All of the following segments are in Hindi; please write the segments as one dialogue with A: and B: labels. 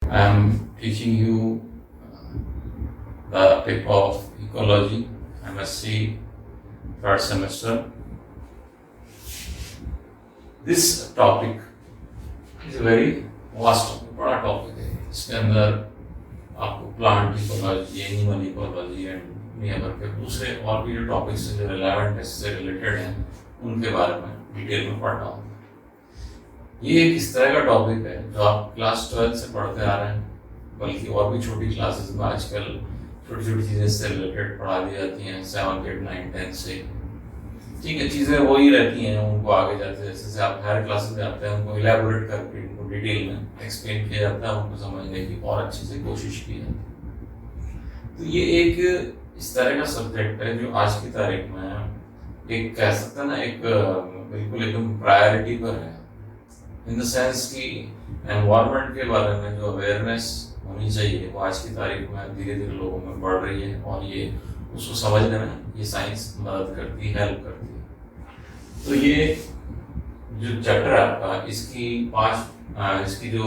A: I am teaching you the topic of ecology, MSc third semester. This topic is a very vast topic, बड़ा टॉपिक है. इसके अंदर आपको plant ecology, animal ecology and near के दूसरे और भी जो टॉपिक्स जो रिलेवेंट है, इससे रिलेटेड हैं, उनके बारे में डिटेल में पढ़ना होगा. ये एक इस तरह का टॉपिक है जो आप क्लास 12 से पढ़ते आ रहे हैं, बल्कि और भी छोटी क्लासेस में आजकल छोटी छोटी चीज़ें इससे रिलेटेड पढ़ा दी जाती हैं 7, 8, 9, 10 से. ठीक है, चीज़ें वही रहती हैं, उनको आगे जाते जैसे जैसे आप हायर क्लासेस में आते हैं उनको इलेबोरेट करके उनको डिटेल में एक्सप्लेन किया जाता है, उनको समझने की और अच्छे से कोशिश की जाती है. तो ये एक इस तरह का सब्जेक्ट है जो आज की तारीख में एक कह सकते हैं ना, एक बिल्कुल एकदम प्रायोरिटी पर है, इन द सेंस कि एनवायरनमेंट के बारे में जो अवेयरनेस होनी चाहिए वो आज की तारीख में धीरे धीरे लोगों में बढ़ रही है, और ये उसको समझने में ये साइंस मदद करती है, हेल्प करती है. तो ये जो चैप्टर है आपका, इसकी जो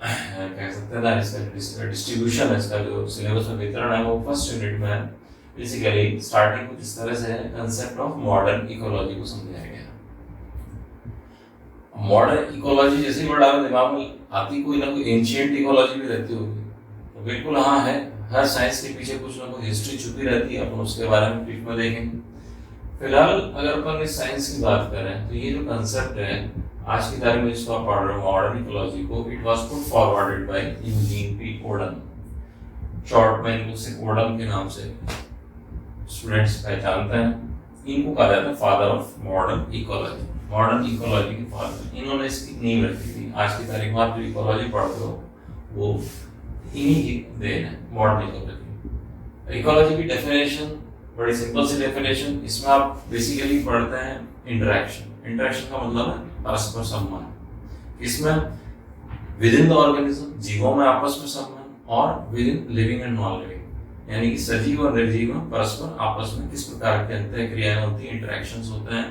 A: कह सकते हैं ना, इसका डिस्ट्रीब्यूशन है, इसका जो सिलेबस में वितरण है वो फर्स्ट यूनिट में बेसिकली स्टार्टिंग कुछ इस तरह से है, कंसेप्ट ऑफ मॉडर्न इकोलॉजी को समझाया गया. मॉडर्न इकोलॉजी जैसे ही वर्ड आवे दिमाग में आती कोई ना कोई एंशिएंट इकोलॉजी भी रहती होगी, तो बिल्कुल हाँ है. हर साइंस के पीछे कुछ ना कुछ हिस्ट्री छुपी रहती है, अपन उसके बारे में ब्रीफ में देखेंगे. फिलहाल अगर अपन इस साइंस की बात करें तो ये जो कंसेप्ट है आज की तारीख में जिसको आप पढ़ रहे हो मॉडर्न इकोलॉजी को, it was put forwarded by Eugene P Odum. Short में इनको सिर्फ ओडम के नाम से स्टूडेंट्स पहचानते हैं. इनको कहा जाता है father of modern ecology, modern ecology के फादर. इन्होंने इसकी नींव रखी थी. आज की तारीख में आप जो इकोलॉजी पढ़ते हो वो इन्हीं की देन है, मॉडर्न इकोलॉजी. इकोलॉजी की डेफिनेशन बड़ी सिंपल सी डेफिनेशन, इसमें आप बेसिकली पढ़ते हैं इंटरेक्शन. इंटरेक्शन का मतलब है परस्पर संबंध. इसमें विद इन द ऑर्गेनिज्म, जीवों में आपस में संबंध, और with in living and non living, यानी कि सजीव और निर्जीव में परस्पर आपस में किस प्रकार की अंतर क्रियाएं होती हैं, इंटरेक्शंस होते हैं.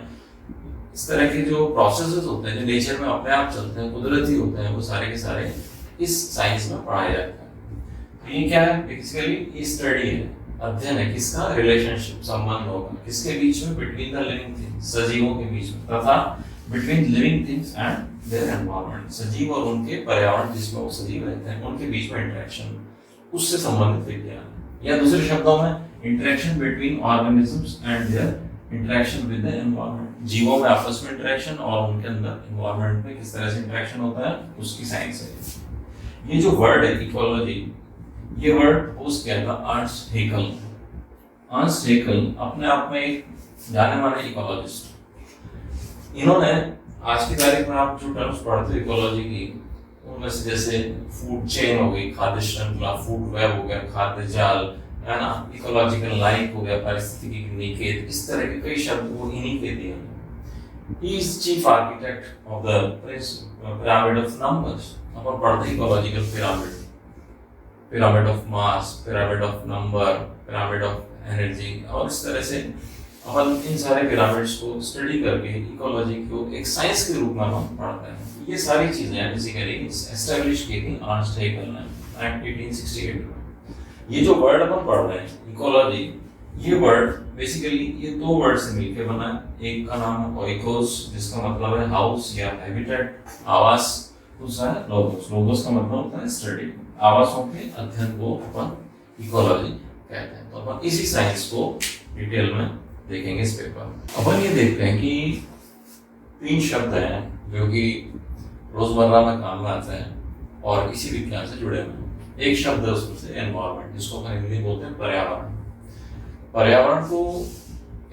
A: इस तरह के जो प्रोसेसेस होते हैं जो नेचर में अपने आप चलते हैं, कुदरती होते हैं, वो सारे के सारे इस साइंस में पढ़ाए जाते हैं. तो ये क्या है, बेसिकली स्टडी है, अध्ययन है किसका, रिलेशनशिप, संबंध होगा किसके बीच में, बिटवीन द लिविंग थिंग्स, सजीवों के बीच में, तथा between living things and their environment, सजीव और उनके पर्यावरण जिसमें वो सजीव रहते हैं उनके बीच में इंटरेक्शन, उससे संबंधित विज्ञान. या दूसरे शब्दों में interaction between organisms and there interaction with the environment, जीवों में आपस में इंटरेक्शन और उनके अंदर एनवायरनमेंट में किस तरह से इंटरेक्शन होता है, उसकी साइंस है. ये जो वर्ड है इकोलॉजी, ये वर्ड पोस्ट किया था अर्न्स्ट हेकल. अर्न्स्ट हेकल अपने आप में एक जाने माने इकोलॉजिस्ट. इन्होंने आज की तारीख में आप जो टर्म्स पढ़ते हो इकोलॉजी की, उनमें से जैसे फूड चेन हो गई, खाद्य श्रृंखला, फूड वेब हो गया, खाद्य जाल है ना, इकोलॉजिकल लाइफ हो गया, पारिस्थितिकी निकेत, इस तरह के कई शब्द वो इन्हीं के दिए. He is chief architect of the pyramid of numbers. अपन पढ़ते ecological pyramid, pyramid of mass, pyramid of number, pyramid of energy, और इस तरह से अपन इन सारे पिरामिड्स को स्टडी करके इकोलॉजी को एक साइंस के रूप में हम पढ़ते हैं. ये सारी चीजें बेसिकली एस्टैब्लिश की थी अर्न्स्ट हेकल ने 1868 में. ये जो वर्ड अपन पढ़ रहे हैं इकोलॉजी, ये वर्ड बेसिकली ये दो वर्ड से मिलकर बना है. एक का नाम है ओइकोस, जिसका मतलब है हाउस या हैबिटेट, आवास. दूसरा है लोगोस. लोगोस का मतलब होता है स्टडी, आवासों के अध्ययन को अपन इकोलॉजी कहते हैं. तो अपन इसी साइंस को डिटेल में देखेंगे इस पेपर में. अपन ये देखते हैं कि 3 शब्द हैं जो कि रोजमर्रा में काम में आते हैं और इसी विज्ञान से जुड़े हुए हैं. एक शब्द है उसमें से एनवायरनमेंट, जिसको अपन हिंदी बोलते हैं पर्यावरण. पर्यावरण को,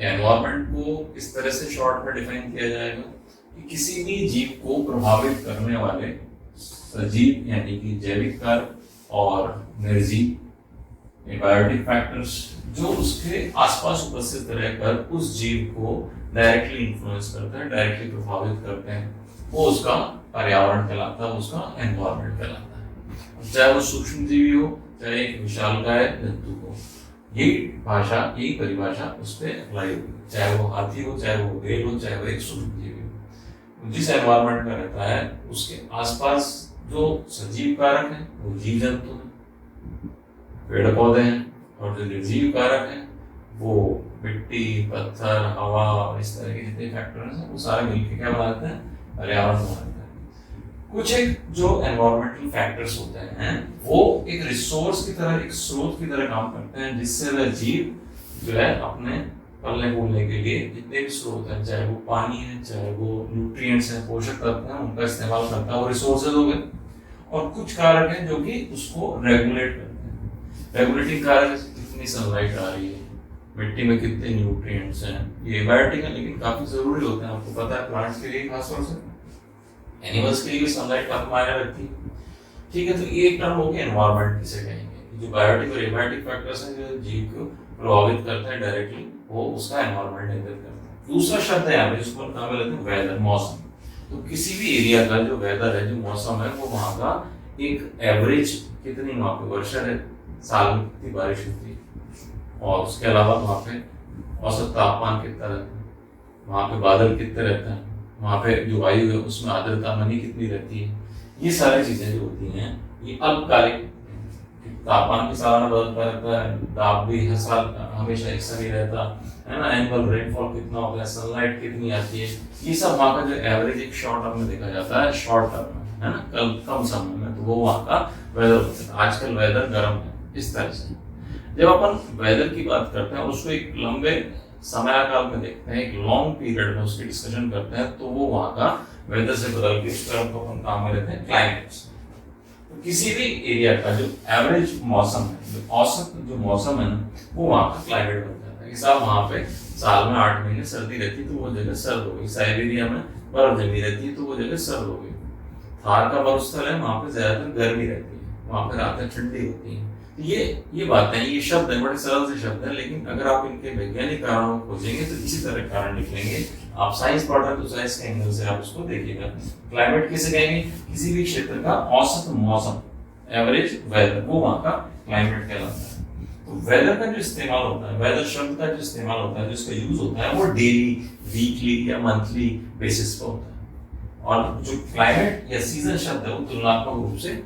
A: एनवायरनमेंट को इस तरह से शॉर्ट में डिफाइन किया जाएगा कि किसी भी जीव को प्रभावित करने वाले सजीव यानी कि जैविक कार्य और निर्जीव बायोटिक फैक्टर्स जो उसके आसपास उपस्थित रहकर उस जीव को डायरेक्टली इन्फ्लुएंस करते हैं, डायरेक्टली प्रभावित करते हैं, वो उसका पर्यावरण कहलाता है, उसका एनवायरनमेंट कहलाता है. चाहे वो सूक्ष्म जीवी हो, चाहे एक विशालकाय जंतु हो, यही भाषा, यही परिभाषा उस पर अप्लाई होगी. चाहे वो हाथी हो, चाहे वो बेल हो, चाहे वो एक सूक्ष्म जीवी हो. जिस एनवायरनमेंट में रहता है उसके आसपास जो सजीव कारक है वो जीव जंतु है, पेड़ पौधे हैं, और जो निर्जीव कारक है वो मिट्टी, पत्थर, हवा और इस तरह के जितने फैक्टर्स हैं वो सारे मिलकर क्या बनाते हैं, पर्यावरण बनाते हैं। कुछ एक जो एनवायरमेंटल फैक्टर्स होते हैं वो एक रिसोर्स की तरह, एक स्रोत की तरह काम करते हैं, जिससे वह जीव जो है अपने पलने फूलने के लिए जितने भी स्रोत हैं, चाहे वो पानी है, चाहे वो न्यूट्रिएंट्स हैं, पोषक तत्व हैं, उनका इस्तेमाल करता है, वो रिसोर्सेज हो गए। और कुछ कारक हैं जो कि उसको रेगुलेट करते हैं। रेगुलेटिंग कारक, कितनी सनलाइट आ रही है, मिट्टी में कितने न्यूट्रिएंट्स हैं, ये एबायोटिक है लेकिन काफी जरूरी होते हैं, आपको पता है प्लांट्स के लिए खासतौर से, एनिमल्स के लिए भी सनलाइट काफी मायने रखती है। ठीक है, तो ये एक टर्म हो गया एनवायरमेंट किसे कहेंगे, जो बायोटिक और एबायोटिक फैक्टर्स हैं जो जीव को प्रभावित करते हैं डायरेक्टली, वो उसका एनवायरमेंट निर्धारित करता है। दूसरा शब्द है यहाँ पे जिसको नाम लेते हैं वेदर, मौसम। तो किसी भी एरिया का जो वेदर है, जो मौसम है, वो वहाँ का एक एवरेज कितनी वहाँ पे वर्षा है, साल में कितनी बारिश होती है, और उसके अलावा वहाँ पे औसत तापमान कितना रहता है, वहाँ पे बादल कितने रहते हैं, वहाँ पे जो वायु है उसमें आर्द्रता नमी कितनी रहती है, ये सारी चीजें जो होती हैं ये अल्पकालिक। तापमान भी सालाना बदलता रहता है, ताप भी हर साल हमेशा एक सा नहीं रहता है ना, एनुअल रेनफॉल कितना होता है, सनलाइट कितनी आती है, ये सब वहाँ का जो एवरेज एक शॉर्ट टर्म में देखा जाता है, शॉर्ट टर्म में, है ना, कम समय में, तो वो वहाँ का वेदर होता है। आजकल वेदर गर्म है, इस तरह से। जब अपन वेदर की बात करते हैं, उसको एक लंबे समयकाल में देखते हैं, एक लॉन्ग पीरियड में उसकी डिस्कशन करते हैं, तो वो वहाँ का वेदर से बदल के उस टर्म को अपन काम में लेते हैं क्लाइमेट्स। तो किसी भी एरिया का जो एवरेज मौसम है, जो औसत जो मौसम है ना, वो वहाँ का क्लाइमेट बन जाता है कि साहब वहाँ पे साल में 8 महीने सर्दी रहती है तो वो जगह सर्द हो गई, साइबेरिया में बर्फ जमी रहती है तो वो जगह सर्द हो गई, थार का मरुस्थल है वहाँ पे ज्यादातर गर्मी रहती है, वहाँ पे रातें ठंडी होती हैं। ये बातें, ये शब्द हैं, बड़े सरल से शब्द हैं, लेकिन अगर आप इनके वैज्ञानिक कारणों को खोजेंगे तो इसी तरह कारण निकलेंगे। आप साइंस पढ़ रहे हैं तो साइंस के एंगल से आप उसको देखिएगा। क्लाइमेट किसे कहेंगे, किसी भी क्षेत्र का औसत मौसम, एवरेज वेदर, वो वहाँ का क्लाइमेट कहलाता है। तो वेदर का जो इस्तेमाल होता है, वेदर शब्द का जो इस्तेमाल होता है, जिसका यूज होता है, वो डेली, वीकली या मंथली बेसिस पर होता है। और जो क्लाइमेट या सीजन शब्द है वो तुलनात्मक रूप से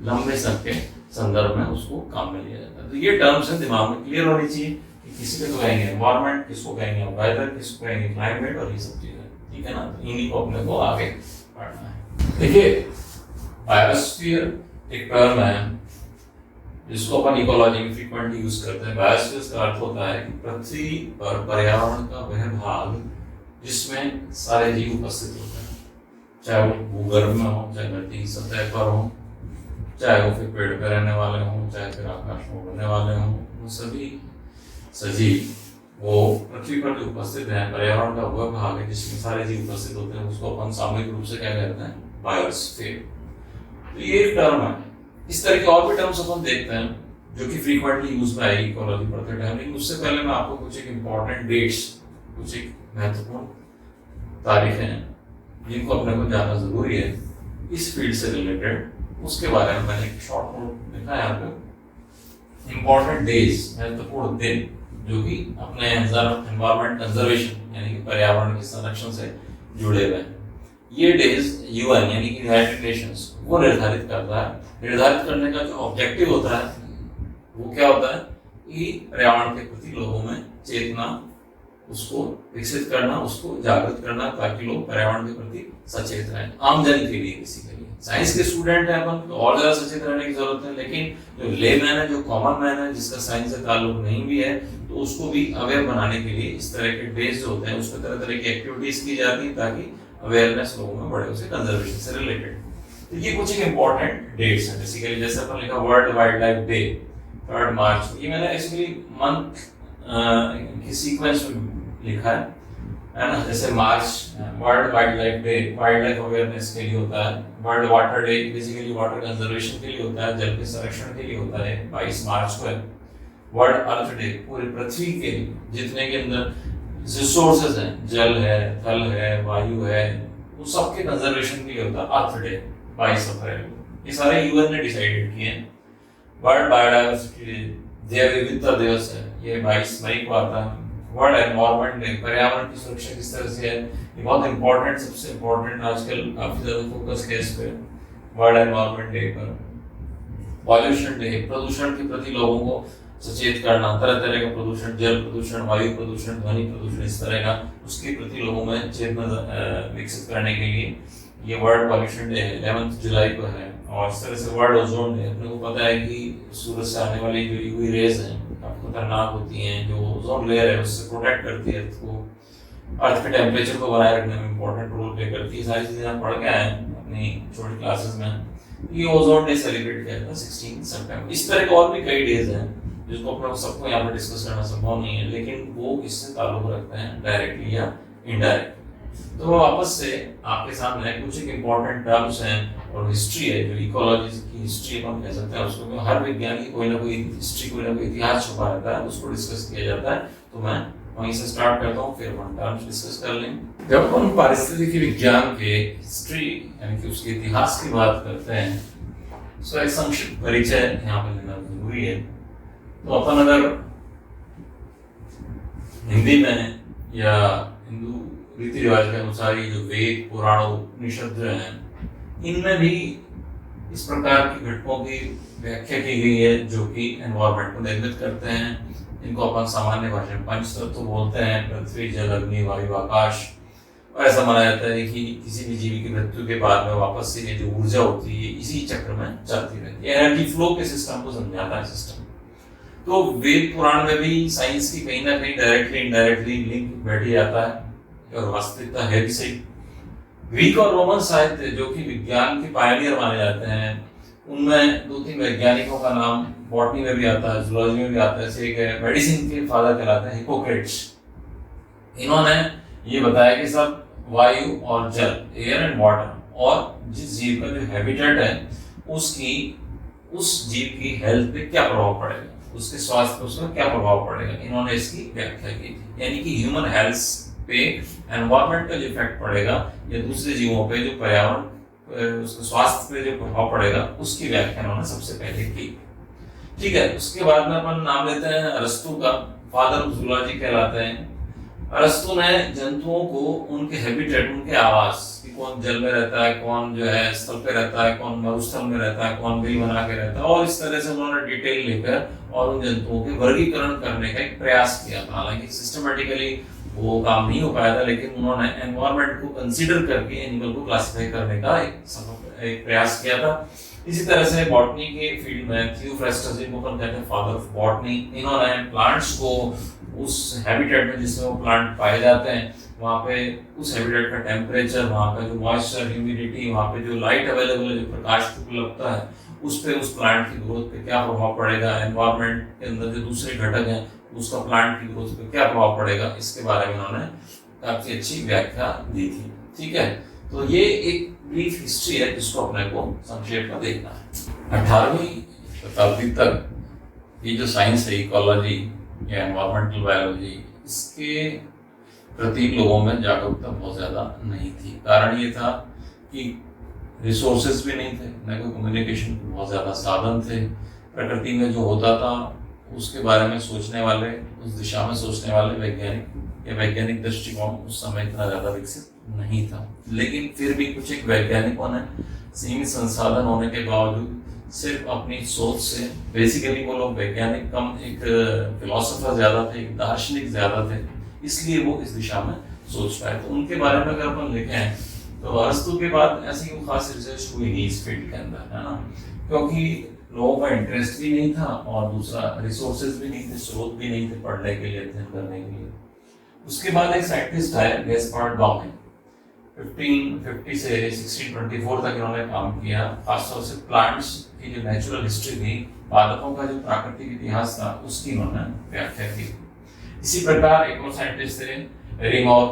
A: लंबे समय के संदर्भ में उसको काम में लिया जाता है। तो ये टर्म्स है, दिमाग में क्लियर होनी चाहिए कि किसी को कहेंगे एनवायरमेंट, किसको कहेंगे वेदर, किसको कहेंगे क्लाइमेट, और ये सब चीजें, ठीक है ना। तो इन्हीं को अपने को आगे पढ़ना है। देखिए, बायोस्फीयर एक टर्म है जिसको अपन इकोलॉजी में फ्रीक्वेंटली यूज करते हैं। बायोस्फीयर का अर्थ होता है कि पृथ्वी पर पर्यावरण का वह भाग जिसमें सारे जीव उपस्थित होते हैं, चाहे वो भूगर्भ में हो, चाहे धरती की सतह पर हो, चाहे वो फिर पेड़ पे रहने वाले हों, चाहे फिर आकाश में उड़ने वाले हों, वो सभी सजीव वो पृथ्वी पर जो उपस्थित हैं, पर्यावरण का वह भाग है जिसमें सारे जीव उपस्थित होते हैं, उसको अपन सामूहिक रूप से क्या कहते हैं, बायोस्फीयर। तो ये एक टर्म है। इस तरह के और भी टर्म्स अपन देखते हैं जो कि फ्रीक्वेंटली यूज में आएगी इकोलॉजी पढ़ते टाइम, लेकिन उससे पहले मैं आपको कुछ एक इंपॉर्टेंट डेट्स, कुछ एक महत्वपूर्ण तारीखें हैं जिनको अपने को जानना जरूरी है इस फील्ड से रिलेटेड, उसके बारे में मैंने एक शॉर्ट नोट लिखा है यहाँ पे। इंपॉर्टेंट डेज, महत्वपूर्ण दिन जो कि अपने एनवायरमेंट कंजर्वेशन यानी कि पर्यावरण के संरक्षण से जुड़े हुए हैं। ये डेज यूएन यानी कि यूनाइटेड नेशंस वो निर्धारित करता है। निर्धारित करने का जो ऑब्जेक्टिव होता है वो क्या होता है कि पर्यावरण के प्रति लोगों में चेतना, उसको विकसित करना, उसको जागृत करना, ताकि लोग पर्यावरण के प्रति सचेत रहें, आमजन के लिए, किसी के लिए। साइंस के स्टूडेंट हैं अपन तो और ज्यादा सचेत रहने की जरूरत है, लेकिन जो लेमैन है, जो कॉमन मैन है, जिसका साइंस से ताल्लुक नहीं भी है, तो उसको भी अवेयर बनाने के लिए इस तरह के डेज जो होते हैं उसमें तरह तरह की एक्टिविटीज की जाती है ताकि अवेयरनेस लोगों में बढ़े, उसे कंजर्वेशन से रिलेटेड। तो ये कुछ एक इंपॉर्टेंट डेट्स हैं। बेसिकली जैसे अपन लिखा वर्ल्ड वाइल्ड लाइफ डे 3 मार्च, ये मैंने एक्चुअली मंथ की सीक्वेंस में लिखा है ना। जैसे March world wildlife day, wildlife awareness के लिए होता है। World water day basically water conservation के लिए होता है, जल के संरक्षण के लिए होता है, 22 मार्च को है। वर्ल्ड अर्थ डे पूरी पृथ्वी के जितने के अंदर रिसोर्सेज हैं, जल है, थल है, वायु है, वो सबके कंजर्वेशन के लिए होता है अर्थ डे 22 अप्रैल को। ये सारे यूएन ने डिसाइडेड किए हैं। वर्ल्ड बायोडाइवर्सिटी डे, जैव विविधता दिवस है, ये 22 मई को आता है। वर्ल्ड एनवायरमेंट डे, पर्यावरण की सुरक्षा किस तरह से है, ये बहुत इंपॉर्टेंट, सबसे इंपॉर्टेंट, आजकल काफी ज्यादा फोकस है इस पे। वर्ल्ड एनवायरनमेंट डे पर, पॉल्यूशन डे, प्रदूषण के प्रति लोगों को सचेत करना, तरह तरह का प्रदूषण, जल प्रदूषण, वायु प्रदूषण, ध्वनि प्रदूषण, इस तरह का उसके प्रति लोगों में चेतना विकसित करने के लिए ये वर्ल्ड पॉल्यूशन डे 11 जुलाई को है। और इस तरह से वर्ल्ड ओजोन डे, अपने को पता है कि सूरज से आने वाली जो यूवी रेज हैं काफी खतरनाक होती हैं, जो ओजोन लेयर है उससे प्रोटेक्ट करती है अर्थ को, अर्थ के टेम्परेचर को बनाए रखने में इंपॉर्टेंट रोल प्ले करती है। सारी चीजें आप पढ़ के आए हैं अपनी छोटी क्लासेस में। ये ओजोन डे सेलिब्रेट किया था 16 सितंबर। इस तरह के और भी कई डेज हैं जिसको अपने सबको यहाँ पर डिस्कस करना संभव नहीं है, लेकिन वो इससे ताल्लुक रखते हैं डायरेक्टली या इनडायरेक्ट। तो मैं वापस से आपके सामने कुछ एक इम्पोर्टेंट टर्म्स हैं और हिस्ट्री है, जो इकोलॉजी की हिस्ट्री अपन कह सकते हैं उसको। हर विज्ञान की कोई ना कोई हिस्ट्री, कोई ना कोई इतिहास छुपा रहता है, उसको डिस्कस किया जाता है। तो मैं वहीं से स्टार्ट करता हूँ, फिर अपन टर्म्स डिस्कस कर लेंगे। जब अपन पारिस्थितिकी विज्ञान के हिस्ट्री यानी कि उसके इतिहास की बात करते हैं, तो एक संक्षिप्त परिचय यहाँ पर लेना जरूरी है। तो अपन अगर हिंदी में या हिंदू रीति रिवाज के अनुसार ये जो वेद, पुराण, उपनिषद जो हैं, इनमें भी इस प्रकार की घटकों की व्याख्या की गई है जो कि एनवायरनमेंट को निर्मित करते हैं। इनको अपन सामान्य भाषा में पंचतत्व बोलते हैं, पृथ्वी, जल, अग्नि, वायु, आकाश। और ऐसा माना जाता है कि किसी भी जीवी की मृत्यु के बाद में वापस से ये जो ऊर्जा होती है इसी चक्र में चलती रहती है। एनर्जी फ्लो के सिस्टम को समझाता है सिस्टम। तो वेद पुराण में भी साइंस की कहीं ना कहीं डायरेक्टली इनडायरेक्टली लिंक बैठ जाता है और वास्तविकता है भी सही। ग्रीक और रोमन साहित्य जो कि विज्ञान के पायनियर माने जाते हैं, उनमें 2-3 वैज्ञानिकों का नाम बॉटनी में भी आता है, जूलॉजी में भी आता है। जैसे एक मेडिसिन के फादर कहलाते हैं हिप्पोक्रेट्स। इन्होंने ये बताया कि सब वायु और जल, एयर एंड वाटर, और जिस जीव का जो हैबिटेट है उसकी, उस जीव की हेल्थ पे क्या प्रभाव पड़ेगा, उसके स्वास्थ्य पर उसका क्या प्रभाव पड़ेगा, इन्होंने इसकी व्याख्या की थी। यानी कि ह्यूमन हेल्थ पे एनवायरनमेंट का जो इफेक्ट पड़ेगा या दूसरे जीवों पे जो पर्यावरण, उसके स्वास्थ्य पे जो प्रभाव पड़ेगा, उसकी व्याख्या उन्होंने सबसे पहले की। ठीक है, उसके बाद में अपन नाम लेते हैं अरस्तु का, फादर ऑफ जूलॉजी कहलाते हैं। अरस्तु ने जंतुओं को उनके हैबिटेट, उनके आवास, कि कौन जल में रहता है, कौन जो है स्थल पे रहता है, कौन मरुस्थल में रहता है, कौन बिल बना के रहता है, और इस तरह से उन्होंने डिटेल लेकर और उन जंतुओं के वर्गीकरण करने का एक प्रयास किया था। हालांकि सिस्टमेटिकली वो काम नहीं हो पाया था, लेकिन उन्होंने एनवायरनमेंट को कंसीडर करके एनिमल को क्लासिफाई करने का एक प्रयास किया था। इसी तरह से बॉटनी के फील्ड में थियोफ्रास्टस, जिनको अपन कहते हैं फादर ऑफ बॉटनी, इन्होंने प्लांट्स को उस हैबिटेट में जिसमें वो प्लांट पाए जाते हैं, वहाँ पे उस हैबिटेट का टेम्परेचर, वहाँ का जो मॉइस्चर, ह्यूमिडिटी, वहाँ पे जो लाइट अवेलेबल है, जो प्रकाश की उपलब्धता है, उस पे उस प्लांट की ग्रोथ पे क्या प्रभाव पड़ेगा, एनवायरनमेंट के अंदर जो दूसरे घटक हैं उसका प्लांट की ग्रोथ पे क्या प्रभाव पड़ेगा, इसके बारे में उन्होंने काफी अच्छी व्याख्या दी थी। ठीक है, तो ये एक ब्रीफ हिस्ट्री है जिसको अपने को संक्षेप में देखना है। 18वीं शताब्दी तक ये जो साइंस है, इकोलॉजी या एनवायरमेंटल बायोलॉजी, इसके प्रति लोगों में जागरूकता बहुत ज़्यादा नहीं थी। कारण ये था कि रिसोर्सेज भी नहीं थे, न कोई कम्युनिकेशन के बहुत ज़्यादा साधन थे। प्रकृति में जो होता था उसके बारे में सोचने वाले, उस दिशा में सोचने वाले वैज्ञानिक या वैज्ञानिक दृष्टिकोण उस समय इतना ज़्यादा विकसित नहीं था। लेकिन फिर भी कुछ एक वैज्ञानिकों ने सीमित संसाधन होने के बावजूद सिर्फ अपनी सोच से, बेसिकली वो लोग वैज्ञानिक कम एक फिलोसोफर ज़्यादा थे, एक दार्शनिक ज़्यादा थे, इसलिए वो इस दिशा में सोच पाए। तो उनके बारे में अगर अपन लिखें तो अरस्तु के बाद ऐसी कोई खास रिसर्च हुई नहीं इस फील्ड के अंदर, है ना, क्योंकि लोगों का इंटरेस्ट भी नहीं था और दूसरा रिसोर्सेज भी नहीं थे, स्रोत भी नहीं थे पढ़ने के लिए, अध्ययन करने के लिए। उसके बाद एक साइंटिस्ट है गैस्पार्ड बाउमेन, 1550 से 1624 तक इन्होंने काम किया। खासतौर से प्लांट्स की जो नेचुरल हिस्ट्री थी, पादपों का जो प्राकृतिक इतिहास था, उसकी इन्होंने व्याख्या की। इसी प्रकार एक और साइंटिस्ट थे रिमोर,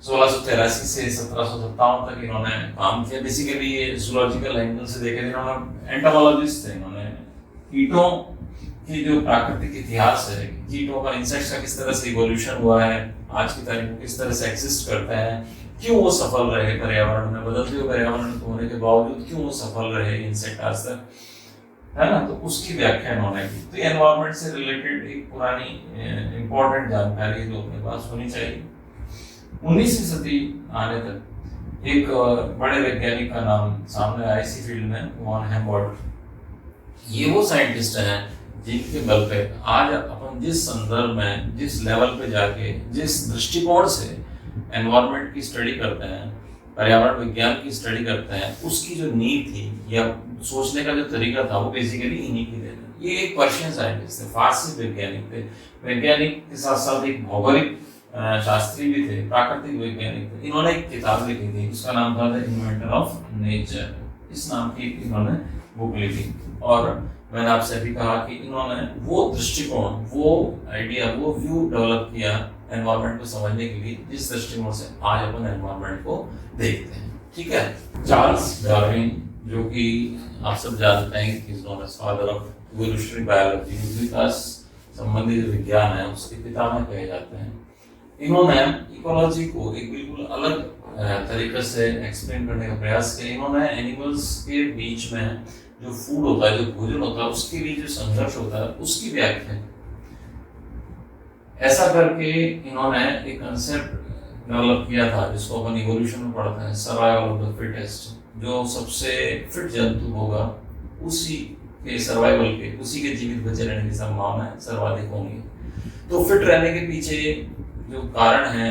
A: 1683 से 1757 तक इन्होंने काम किया। बेसिकली ये जूलॉजिकल एंगल से देखे थे, इन्होंने एंटोमोलॉजिस्ट थे, इन्होंने कीटों की जो प्राकृतिक इतिहास है, कीटों का, इंसेक्ट्स का किस तरह से इवोल्यूशन हुआ है, आज की तारीख में किस तरह से एग्जिस्ट करते हैं, क्यों वो सफल रहे पर्यावरण में, बदलते हुए पर्यावरण होने के बावजूद क्यों वो सफल रहे इंसेक्ट आज तक, है ना, तो उसकी व्याख्या इन्होंने की। तो एनवायरनमेंट से रिलेटेड एक पुरानी इंपॉर्टेंट जानकारी जो अपने पास होनी चाहिए। 19वीं सदी आने तक एक बड़े वैज्ञानिक का नाम सामने आया इसी फील्ड में, वॉन हेम्बोल्ट। ये वो साइंटिस्ट हैं जिनके बल पे आज अपन जिस संदर्भ में, जिस लेवल पे जाके, जिस दृष्टिकोण से एनवायरनमेंट की स्टडी करते हैं, पर्यावरण विज्ञान की स्टडी करते हैं, उसकी जो नींव थी या सोचने का जो तरीका था वो बेसिकली इन्हीं की देन है। ये एक पर्शियन साइंटिस्ट थे, फारसी वैज्ञानिक थे। वैज्ञानिक के साथ साथ एक भौगोलिक शास्त्री भी थे, प्राकृतिक वैज्ञानिक थे। इन्होंने एक किताब लिखी थी, उसका नाम था द इन्वेंटर ऑफ नेचर। इस नाम की इन्होंने बुक लिखी। और मैंने आपसे अभी कहा कि इन्होंने वो दृष्टिकोण, वो आइडिया, वो व्यू डेवलप किया एनवायरनमेंट को समझने के लिए, जिस दृष्टिकोण से आज अपन एनवायरनमेंट को देखते हैं। ठीक है। चार्ल्स डार्विन, जो कि आप सब जानते हैं कि फादर ऑफ इवोल्यूशनरी बायोलॉजी, विकास संबंधी जो विज्ञान है उसके पितामह कहे जाते हैं। इन्होंने इकोलॉजी को एक बिल्कुल अलग तरीके से एक्सप्लेन करने का प्रयास किया। इन्होंने एनिमल्स के बीच में जो फूड होता है, जो भोजन होता है, उसके लिए जो संघर्ष होता है उसकी व्याख्या। ऐसा करके इन्होंने एक कंसेप्ट डेवलप किया था जिसको अपन इवोल्यूशन में पढ़ते हैं, सर्वाइवल ऑफ द फिटेस्ट। जो सबसे फिट जंतु होगा उसी के सर्वाइवल के, उसी के जीवित बचे रहने की संभावना सर्वाधिक होंगी। तो फिट रहने के पीछे जो कारण है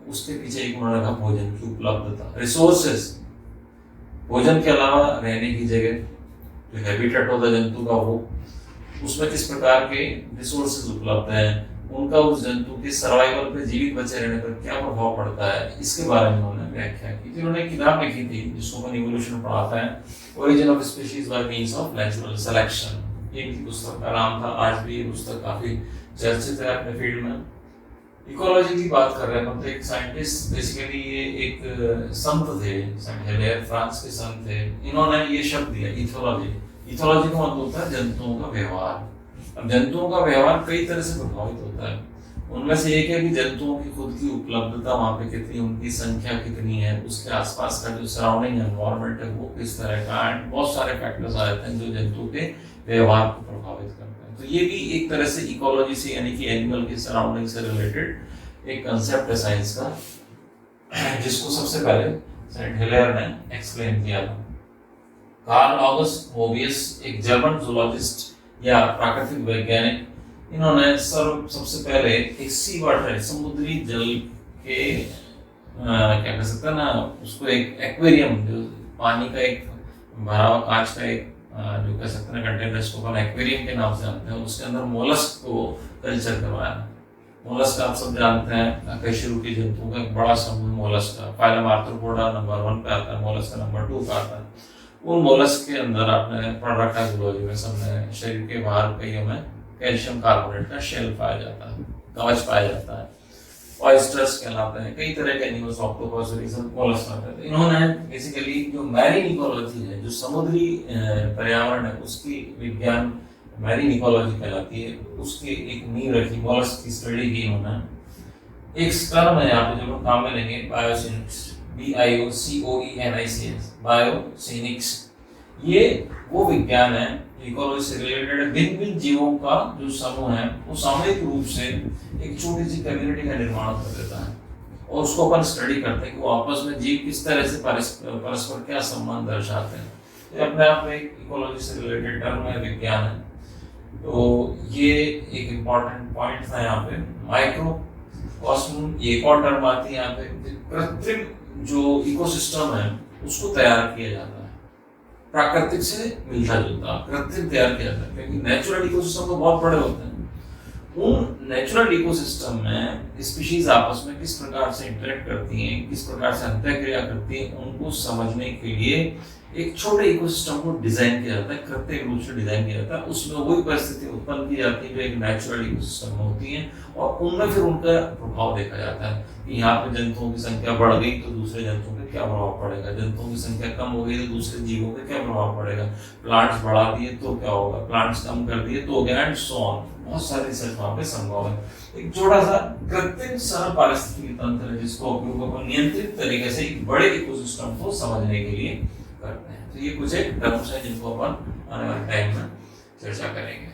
A: उसके पीछे एक उन्होंने कहा भोजन की उपलब्धता, रिसोर्सेस। भोजन के अलावा रहने की जगह, जो हैबिटेट होता है जंतु का, वो उसमें किस प्रकार के रिसोर्सेज उपलब्ध हैं, उनका उस जंतु के सर्वाइवल पे, जीवित बचे रहने पर क्या प्रभाव पड़ता है, इसके बारे में उन्होंने व्याख्या की थी। उन्होंने एक किताब लिखी थी जिसको अपन इवोल्यूशन पढ़ाता है, origin of species by means of natural selection. ये पुस्तक का नाम था। आज भी ये पुस्तक काफी चर्चित है अपने फील्ड में। इकोलॉजी की बात कर रहे हैं हम, तो एक साइंटिस्ट, बेसिकली ये एक संत थे, सेंट हिलेयर, फ्रांस के संत थे। इन्होंने ये शब्द दिया इथोलॉजी। इथोलॉजी का मतलब होता है जंतुओं का व्यवहार। अब जंतुओं का व्यवहार कई तरह से प्रभावित होता है। उनमें से एक है कि जंतुओं की खुद की उपलब्धता वहाँ पे कितनी, उनकी संख्या कितनी है, उसके आसपास का जो सराउंडिंग एनवायरनमेंट है वो किस तरह का, एंड बहुत सारे फैक्टर्स आ जाते हैं जो जंतुओं के व्यवहार को प्रभावित करते हैं। तो ये भी एक तरह से इकोलॉजी से, यानी कि एनिमल की सराउंडिंग से रिलेटेड एक कंसेप्ट है साइंस का, जिसको सबसे पहले सेंट हिलेयर ने एक्सप्लेन किया था। कार्ल ऑगस्ट मोबियस, एक जर्मन जूलॉजिस्ट या प्राकृतिक वैज्ञानिक, इन्होंने सबसे पहले एक सी वाटर, समुद्री जल के क्या कह सकते हैं ना, उसको एक एक्वेरियम, जो पानी का एक भरा हुआ कांच का एक जो कह सकते हैं कंटेनर, इसको अपन एक्वेरियम के नाम से जानते हैं, उसके अंदर मोलस्क को कल्चर करवाया। मोलस्क आप सब जानते हैं, अकशेरुकी जंतुओं का एक बड़ा समूह मोलस्क का, फाइलम आर्थ्रोपोडा नंबर 1 पे आता है, मोलस्क का नंबर 2 पे आता है। उन मोलस्क के अंदर आपने पढ़ रखा है जूलॉजी में, सबने, शरीर के बाहर पहियों में कैल्शियम कार्बोनेट का शेल पाया जाता है, कवच पाया जाता है। ऑयस्टर्स कहलाते हैं, कई तरह के एनिमल्स, ऑक्टोपस और ये सब मोलस्क आते हैं। इन्होंने बेसिकली जो मैरीन इकोलॉजी है, जो समुद्री पर्यावरण है, उसकी विज्ञान मैरीन इकोलॉजी कहलाती है, उसकी एक नींव रखी, मोलस्क की स्टडी की इन्होंने। एक टर्म है यहाँ पे जो काम में लेंगे, बायोसिनिक्स, BIOCOENICS, बायोसिनिक्स। ये वो विज्ञान है इकोलॉजी से रिलेटेड है। भिन्न भिन्न जीवों का जो समूह है वो सामूहिक रूप से एक छोटी सी कम्युनिटी का निर्माण कर देता है, और उसको अपन स्टडी करते हैं कि वो आपस में जीव किस तरह से परस्पर क्या संबंध दर्शाते हैं। ये अपने आप में एक इकोलॉजी से रिलेटेड टर्म है, विज्ञान है। तो ये एक इम्पॉर्टेंट पॉइंट था यहाँ पे। माइक्रो कॉस्म, एक और टर्म आती है यहाँ पे, कृत्रिम जो इकोसिस्टम है उसको तैयार किया जाता है, प्राकृतिक से मिलता जुलता कृत्रिम तैयार किया जाता है, क्योंकि नेचुरल इकोसिस्टम तो बहुत बड़े होते हैं। उन नेचुरल इकोसिस्टम में स्पीशीज आपस में किस प्रकार से इंटरेक्ट करती हैं, किस प्रकार से अंतःक्रिया करती हैं, उनको समझने के लिए एक छोटे इकोसिस्टम को डिजाइन किया जाता है, कृत्रिम रूप से डिजाइन किया जाता है। उसमें वही परिस्थिति उत्पन्न की जाती है जो एक नेचुरल इकोसिस्टम में होती है, और उनमें फिर उनका प्रभाव देखा जाता है कि यहाँ पे जंतुओं की संख्या बढ़ गई तो दूसरे जंतुओं पे क्या प्रभाव पड़ेगा, जंतुओं की संख्या कम हो गई तो दूसरे जीवों पे क्या प्रभाव पड़ेगा, प्लांट्स बढ़ा दिए तो क्या होगा, प्लांट्स कम कर दिए तो क्या, एंड सो ऑन। बहुत सारे रिसर्च वहाँ पे संभव है। एक छोटा सा कृत्रिम सरल पारिस्थितिकी तंत्र है जिसको उपयोग अपन नियंत्रित तरीके से एक बड़े इकोसिस्टम को समझने के लिए करते हैं। तो ये कुछ एक टर्म्स है जिनको अपन आने वाले टाइम में चर्चा करेंगे।